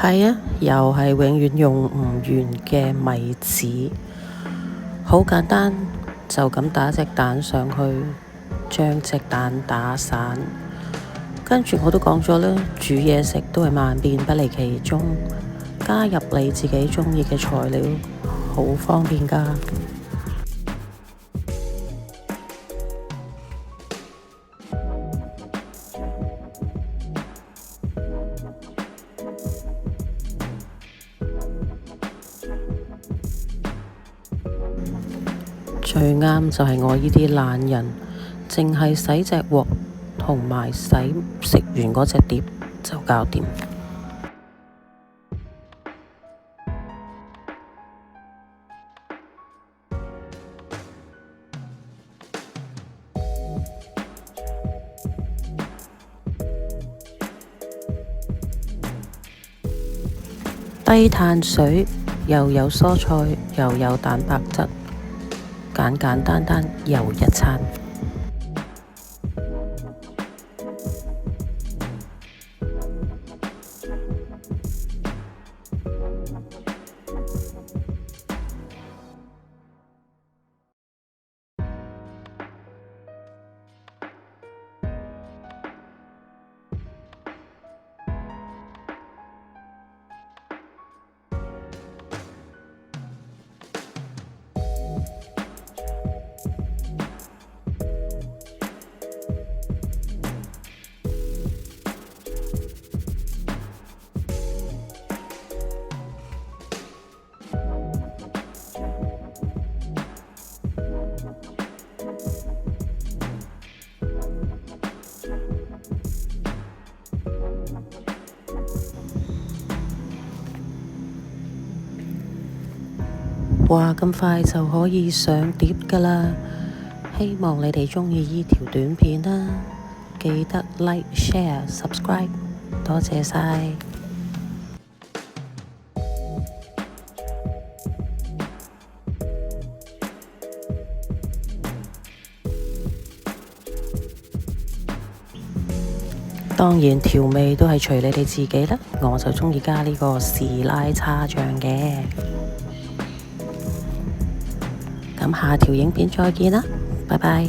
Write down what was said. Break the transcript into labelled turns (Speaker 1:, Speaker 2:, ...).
Speaker 1: 係啊，又係永遠用唔完嘅米紙，好簡單，就咁打隻蛋上去，將隻蛋打散。跟住我都講咗啦，煮嘢食都係萬變不離其宗，加入你自己鍾意嘅材料，好方便㗎。最啱就係我呢啲懶人，淨係洗隻鑊同埋洗食完嗰隻碟就搞掂。低碳水，又有蔬菜，又有蛋白質，簡簡單單又一餐。哇！咁快就可以上碟㗎喇，希望你哋鍾意呢條短片啦，記得 like、share、subscribe，多謝晒。當然調味都係隨你哋自己啦，我就鍾意加呢個士拉叉醬嘅。咁下條影片再見啦，拜拜。